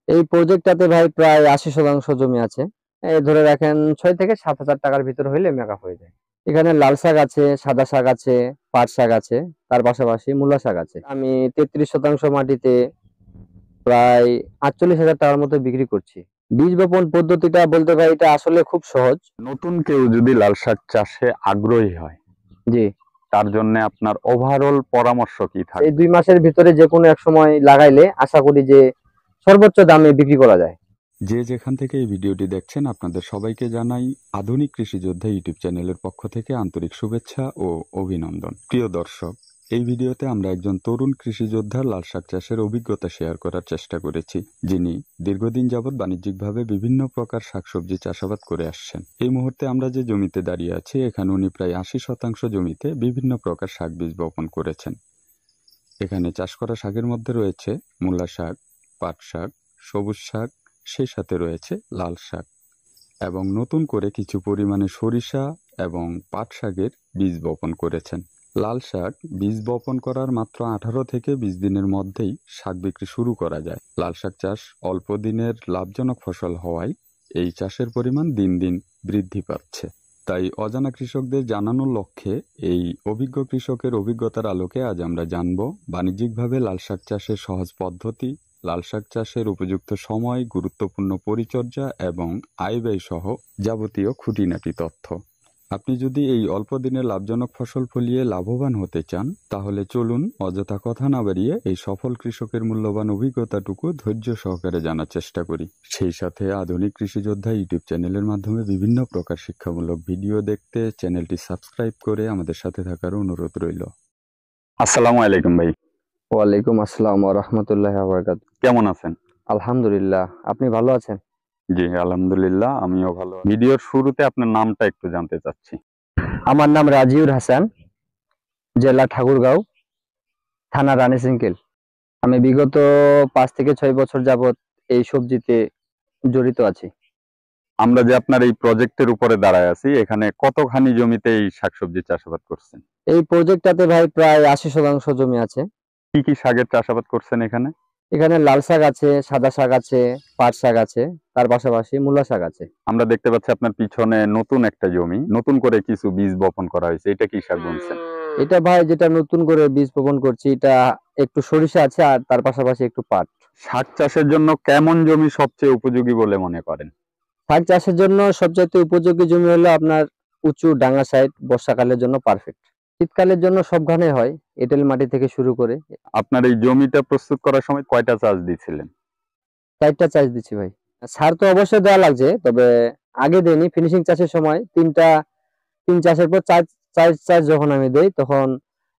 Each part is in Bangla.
এই প্রজেক্টটাতে ভাই প্রায় ৮০% জমি আছে। এই ধরে রাখেন ৬ থেকে ৭ হাজার টাকার ভিতর হইলে মেকআপ হয়ে যায়। এখানে লাল শাক আছে, সাদা শাক আছে, পাট শাক আছে, তার পাশাপাশি মূলা শাক আছে। আমি ৩৩% মাটিতে প্রায় ৪৮,০০০ টাকার মতো বিক্রি করছি। বীজ বপন পদ্ধতিটা বলতে ভাই এটা আসলে খুব সহজ। নতুন কেউ যদি লাল শাক চাষে আগ্রহী হয়, জি, তার জন্য আপনার ওভারঅল পরামর্শ কি এই থাকবে? ২ মাসের ভিতরে যে কোনো এক সময় লাগাইলে আশা করি যে সর্বোচ্চ দামে বিক্রি করা যায়। যে যেখান থেকে এই ভিডিওটি দেখছেন আপনাদের সবাইকে জানাই আধুনিক কৃষিযোদ্ধা ইউটিউব চ্যানেলের পক্ষ থেকে আন্তরিক শুভেচ্ছা ও অভিনন্দন। প্রিয় দর্শক, এই ভিডিওতে আমরা একজন তরুণ কৃষিযোদ্ধার লাল শাক চাষের অভিজ্ঞতা শেয়ার করার চেষ্টা করেছি, যিনি দীর্ঘদিন যাবৎ বাণিজ্যিকভাবে বিভিন্ন প্রকার শাকসবজি চাষাবাদ করে আসছেন। এই মুহূর্তে আমরা যে জমিতে দাঁড়িয়ে আছি, এখানে উনি প্রায় ৮০% জমিতে বিভিন্ন প্রকার শাক বীজ বপন করেছেন। এখানে চাষ করা শাকের মধ্যে রয়েছে মূলা শাক, পাট শাক, সবুজ শাক, সেই সাথে রয়েছে লাল শাক এবং নতুন করে কিছু পরিমাণে সরিষা এবং পাট শাকের বীজ বপন করেছেন। লাল শাক বীজ বপন করার মাত্র ১৮ থেকে ২০ দিনের মধ্যেই শাক বিক্রি শুরু করা যায়। লাল শাক চাষ অল্প দিনের লাভজনক ফসল হওয়ায় এই চাষের পরিমাণ দিন দিন বৃদ্ধি পাচ্ছে। তাই অজানা কৃষকদের জানানোর লক্ষ্যে এই অভিজ্ঞ কৃষকের অভিজ্ঞতার আলোকে আজ আমরা জানব বাণিজ্যিকভাবে লাল শাক চাষের সহজ পদ্ধতি, লাল শাক চাষের উপযুক্ত সময়, গুরুত্বপূর্ণ পরিচর্যা এবং আয় ব্যয় সহ যাবতীয় খুঁটিনাটি তথ্য। আপনি যদি এই অল্প দিনে লাভজনক ফসল ফলিয়ে লাভবান হতে চান, তাহলে চলুন অযথা কথা না বাড়িয়ে এই সফল কৃষকের মূল্যবান অভিজ্ঞতাটুকু ধৈর্য সহকারে জানার চেষ্টা করি। সেই সাথে আধুনিক কৃষিযোদ্ধা ইউটিউব চ্যানেলের মাধ্যমে বিভিন্ন প্রকার শিক্ষামূলক ভিডিও দেখতে চ্যানেলটি সাবস্ক্রাইব করে আমাদের সাথে থাকার অনুরোধ রইল। আসসালামু আলাইকুম ভাই। ওয়ালাইকুম আসসালাম ওয়া রাহমাতুল্লাহি ওয়া বারাকাতুহু। কেমন আছেন? আলহামদুলিল্লাহ, আপনি ভালো আছেন? জি, আলহামদুলিল্লাহ, আমিও ভালো। ভিডিওর শুরুতে আপনার নামটা একটু জানতে চাচ্ছি। আমার নাম রাজিউর হাসান, জেলা ঠাকুরগাঁও, থানা রানীশংকেল। আমি বিগত ৫ থেকে ৬ বছর যাবত এই সবজিতে জড়িত আছি। আমরা যে আপনার এই প্রজেক্টের উপরে দাঁড়ায় আছি, এখানে কতখানি জমিতে এই শাকসবজি চাষাবাদ করছেন? এই প্রজেক্টটাতে ভাই প্রায় ৮০% জমি আছে। কি কি শাকের চাষাবাদ করছেন এখানে? এখানে লাল শাক আছে, সাদা শাক আছে, পাট শাক আছে, তার পাশাপাশি মূলা শাক আছে। আমরা দেখতে পাচ্ছি আপনার পিছনে নতুন একটা জমি, নতুন করে কিছু বীজ বপন করা হয়েছে। এটা কি শাক বুনছেন? এটা ভাই যেটা নতুন করে বীজ বপন করছি, এটা একটু সরিষা আছে আর তার পাশাপাশি একটু পাট। শাক চাষের জন্য কেমন জমি সবচেয়ে উপযোগী বলে মনে করেন? শাক চাষের জন্য সবচাইতে উপযোগী জমি হলো আপনার উঁচু ডাঙ্গা সাইড, বর্ষাকালের জন্য পারফেক্ট। শীতকালের জন্য সবখানে হয়, এঁটেল মাটি থেকে শুরু করে। আপনার এই জমিটা প্রস্তুত করার সময় কয়টা চাষ দিছিলেন? ৪টা চাষ দিচ্ছি ভাই। সার তো অবশ্যই দেওয়া লাগছে, তবে আগে দেইনি। ফিনিশিং চাষের সময় ৩ চাষের পর ৪ চাষ যখন আমি দেই, তখন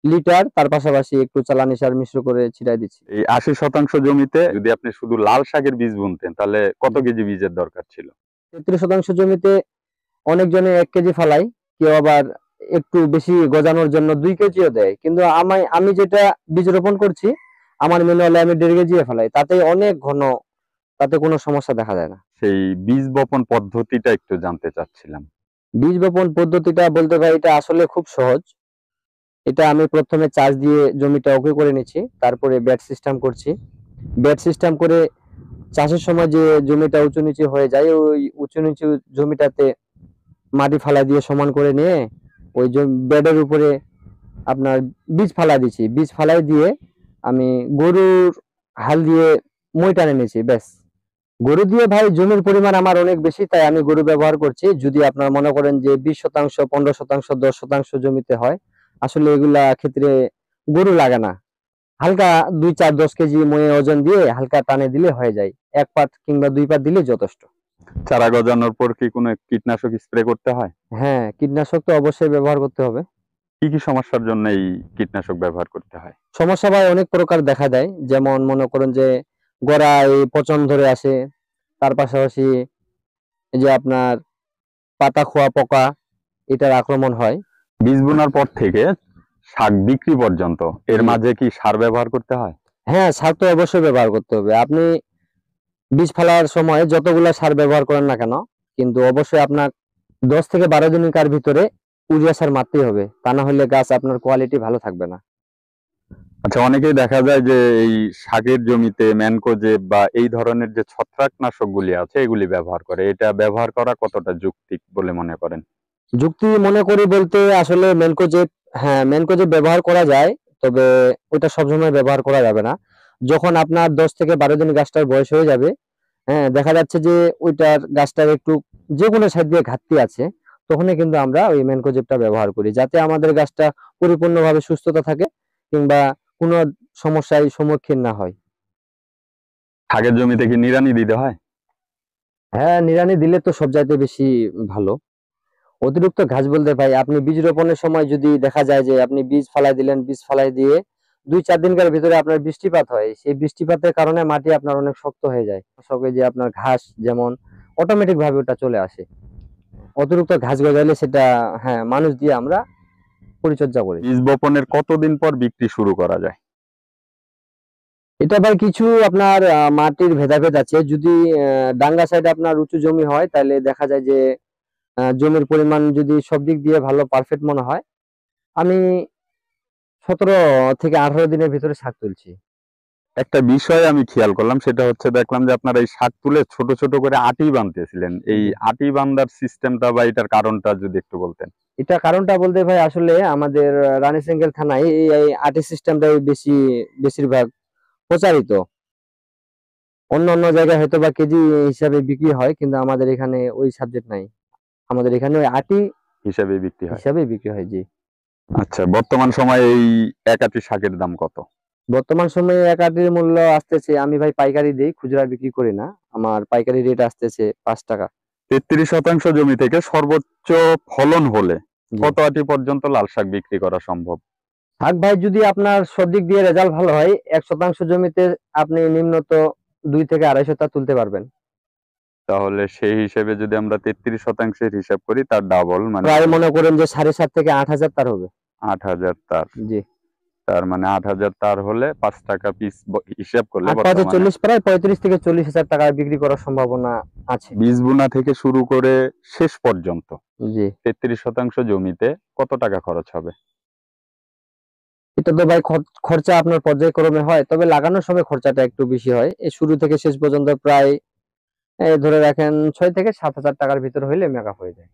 লিটার তার পাশাপাশি একটু চালানি সার মিশ্র করে ছিটাই দিচ্ছি। এই ৮০% জমিতে যদি আপনি শুধু লাল শাকের বীজ বুনতেন, তাহলে কত কেজি বীজের দরকার ছিল? ৩৩% জমিতে অনেকজনে ১ কেজি ফালায়, কেউ আবার একটু বেশি গজানোর জন্য ২ কেজিও দেয়। কিন্তু আমি যেটা বীজ রোপণ করছি, আমার মেনে হলে আমি ১.৫ কেজিও ফেলাই। তাতে অনেক ঘন, তাতে কোনো সমস্যা দেখা যায় না। সেই বীজ বপন পদ্ধতিটা একটু জানতে চাচ্ছিলাম। বীজ বপন পদ্ধতিটা বলতে ভাই এটা আসলে খুব সহজ। এটা আমি ১ম এ চাষ দিয়ে জমিটা ওকে করে নিচ্ছি। তারপরে বেড সিস্টেম করছি। বেড সিস্টেম করে চাষের সময় যে জমিটা উঁচু নিচু হয়ে যায়, ওই উঁচু নিচু জমিটাতে মাটি ফালাই দিয়ে সমান করে নিয়ে ওই বেডের উপরে আপনার বীজ ফালাই দিচ্ছি। বীজ ফালাই দিয়ে আমি গরুর হাল দিয়ে মই টানে নিয়েছি, ব্যাস। গরু দিয়ে ভাই জমির পরিমাণ আমার অনেক বেশি, তাই আমি গরু ব্যবহার করছি। যদি আপনার মনে করেন যে ২০%, ১৫%, ১০% জমিতে হয়, আসলে এগুলা ক্ষেত্রে গরু লাগে না। হালকা ২, ৪, ১০ কেজি ময়ে ওজন দিয়ে হালকা টানে দিলে হয়ে যায়। ১ পাট কিংবা ২ পাট দিলে যথেষ্ট। চারা গজানোর পর কি কোনো কীটনাশক স্প্রে করতে হয়? হ্যাঁ, কীটনাশক তো অবশ্যই ব্যবহার করতে হবে। কি কি সমস্যার জন্য এই কীটনাশক ব্যবহার করতে হয়? সমস্যা ভাই অনেক প্রকার দেখা দেয়। যেমন মনে করেন যে গোড়ায় পচন ধরে আসে, তার পাশাপাশি এই যে আপনার পাতা খোয়া পোকা, এটার আক্রমণ হয়। বীজ বোনার পর থেকে শাক বিক্রি পর্যন্ত এর জি। মাঝে কি সার ব্যবহার করতে হয়? হ্যাঁ, সার তো অবশ্যই ব্যবহার করতে হবে। আপনি বীজ ফেলার সময় যতগুলা সার ব্যবহার করেন না কেন, কিন্তু অবশ্যই আপনার ১০ থেকে ১২ দিনকার ভিতরে ইউরিয়া সার মারতেই হবে। তা না হলে গাছ আপনার কোয়ালিটি ভালো থাকবে না। আচ্ছা, অনেকেই দেখা যায় যে এই শাকের জমিতে ম্যানকোজেব বা এই ধরনের যে ছত্রাকনাশকগুলি আছে এগুলি ব্যবহার করে, এটা ব্যবহার করা কতটা যৌক্তিক বলে মনে করেন? যুক্তি মনে করি বলতে আসলে ম্যানকোজেব, হ্যাঁ ম্যানকোজেব ব্যবহার করা যায়, তবে ওটা সবসময় ব্যবহার করা যাবে না। যখন আপনার 10 থেকে 12 দিন গাছটার বয়স হয়ে যাবে, হ্যাঁ দেখা যাচ্ছে যে ওইটার গাছটার একটু যে কোনো সাইড দিয়ে ঘাটতি আছে, তখনই কিন্তু আমরা ওই ম্যানকোজেবটা ব্যবহার করি, যাতে আমাদের গাছটা পরিপূর্ণভাবে সুস্থতা থাকে কিংবা কোনো সমস্যায় সম্মুখীন না হয়। শাকের জমিতে কি নিড়ানি দিতে হয়? হ্যাঁ, নিড়ানি দিলে তো সব চাইতে বেশি ভালো। অতিরিক্ত ঘাস বলতে ভাই, আপনি বীজ রোপণের সময় যদি দেখা যায় যে আপনি বীজ ফালাই দিলেন, বীজ ফালাই দিয়ে 2-4 দিনকার ভিতরে আপনার বৃষ্টিপাত হয়, সেই বৃষ্টিপাতের কারণে মাটি আপনার অনেক শক্ত হয়ে যায়, সঙ্গে যে আপনার ঘাস যেমন অটোমেটিক ভাবে ওটা চলে আসে। অতিরিক্ত ঘাস গজালে সেটা, হ্যাঁ মানুষ দিয়ে আমরা পরিচর্যা করি। বীজ বপনের কতদিন পর বিক্রি শুরু করা যায়? এটা ভাই কিছু আপনার মাটির ভেদাভেদ আছে। যদি ডাঙ্গা সাইডে আপনার উঁচু জমি হয়, তাহলে দেখা যায় যে জমির পরিমাণ যদি সব দিক দিয়ে ভালো পারফেক্ট মনে হয়, আমি 17 থেকে 18 দিনের ভিতরে শাক তুলছি। একটা বিষয় আমি খেয়াল করলাম, সেটা হচ্ছে দেখলাম যে আপনারা এই শাক তুলে ছোট ছোট করে আটি বানতেছিলেন। এই জি। আটি বান্দার সিস্টেমটা বা এটার কারণটা যদি একটু বলতেন। এটা কারণটা বলতে ভাই, আসলে আমাদের রানীশঙ্কল থানায় এই আর্টি সিস্টেমটাই বেশিরভাগ প্রচারিত। অন্য অন্য জায়গায় হয়তো বা কেজি হিসাবে বিক্রি হয়, কিন্তু আমাদের এখানে ওই সাবজেক্ট নাই। আমাদের এখানে ওই আটি হিসাবে বিক্রি হয়। হিসাবে বিক্রি হয়। জি। আচ্ছা, বর্তমান সময়ে এই এক আটি শাকের দাম কত? বর্তমান সময়ে এক আটির মূল্য আসতেছে, আমি ভাই পাইকারি দেই, খুচরা বিক্রি করি না। আমার পাইকারি রেট আসতেছে 5 টাকা। 33 শতাংশ জমি থেকে সর্বোচ্চ ফলন হলে জি। কত আটি পর্যন্ত লাল শাক বিক্রি করা সম্ভব? শাক ভাই, যদি আপনার সব দিক দিয়ে রেজাল্ট ভালো হয়, 1 শতাংশ জমিতে আপনি নিম্নত 2 থেকে 2.5 টা তুলতে পারবেন। তাহলে সেই হিসেবে যদি আমরা 33 শতাংশের হিসাব করি, তার ডাবল মানে প্রায় মনে করেন যে 7,500 থেকে 8,000 তার হবে। 8,000 তার। জি। তার মানে 8,000 তার হলে 5 টাকা পিস হিসাব করলে 8 5 বর্তমানে 40, প্রায় 35 থেকে 40 হাজার টাকায় বিক্রি করার সম্ভাবনা আছে। বীজ বোনা থেকে শুরু করে শেষ পর্যন্ত জি। 33 শতাংশ জমিতে কত টাকা খরচ হবে? এটা তো ভাই খরচা আপনার পর্যায়ক্রমে হয়, তবে লাগানোর সময় খরচাটা একটু বেশি হয়। এই শুরু থেকে শেষ পর্যন্ত প্রায় ধরে রাখেন 6 থেকে 7 হাজার টাকার ভিতর হইলে মেকআপ হয়ে যায়।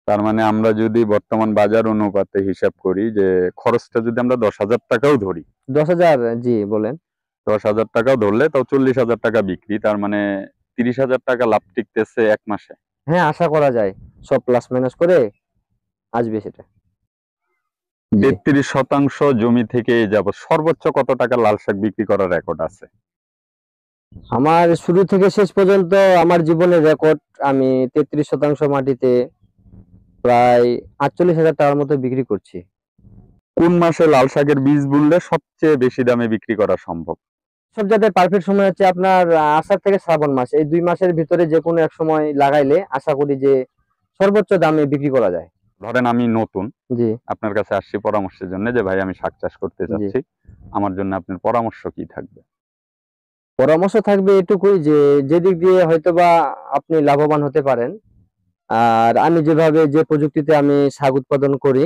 তার মানে আমরা যদি বর্তমান বাজার অনুপাতে হিসাব করি, যে খরচটা যদি আমরা 10,000 টাকাও ধরি, 10,000, জি বলেন। 10,000 টাকাও ধরলে তাও 40,000 টাকা বিক্রি, তার মানে 30,000 টাকা লাভ টিকতেছে 1 মাসে। হ্যাঁ, আশা করা যায় সব প্লাস মাইনাস করে আসবে সেটা। জি। 33 শতাংশ জমি থেকে এই যাবৎ সর্বোচ্চ কত টাকা লাল শাক বিক্রি করার রেকর্ড আছে? আমার শুরু থেকে শেষ পর্যন্ত আমার জীবনের রেকর্ড, আমি 33 শতাংশ মাটিতে প্রায় 48,000 টাকার মতো বিক্রি করছি। কোন মাসে লাল শাকের বীজ বুনলে সবচেয়ে বেশি দামে বিক্রি করা সম্ভব? সব জায়গায় পারফেক্ট সময় হচ্ছে আপনার আষাঢ় থেকে শ্রাবণ মাস, এই 2 মাসের ভিতরে যে কোনো এক সময় লাগাইলে আশা করি যে সর্বোচ্চ দামে বিক্রি করা যায়। ধরেন আমি নতুন, জি। আপনার কাছে আসছি পরামর্শের জন্য, যে ভাই আমি শাক চাষ করতে জি। চাচ্ছি, আমার জন্য আপনার পরামর্শ কি থাকবে? পরামর্শ থাকবে এটুকুই যে, যেদিক দিয়ে হয়তোবা আপনি লাভবান হতে পারেন, আর আমি যেভাবে যে প্রযুক্তিতে আমি শাক উৎপাদন করি,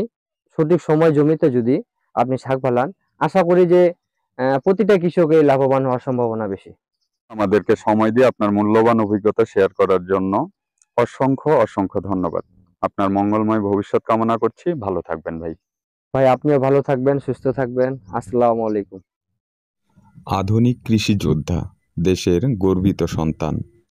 সঠিক সময় জমিতে যদি আপনি শাক ফলান, আশা করি যে প্রতিটা কৃষকের লাভবান হওয়ার সম্ভাবনা বেশি। আমাদেরকে সময় দিয়ে আপনার মূল্যবান অভিজ্ঞতা শেয়ার করার জন্য অসংখ্য অসংখ্য ধন্যবাদ। আপনার মঙ্গলময় ভবিষ্যৎ কামনা করছি। ভালো থাকবেন ভাই। ভাই আপনিও ভালো থাকবেন, সুস্থ থাকবেন। আসসালামু আলাইকুম। আধুনিক কৃষি যোদ্ধা, দেশের গর্বিত সন্তান।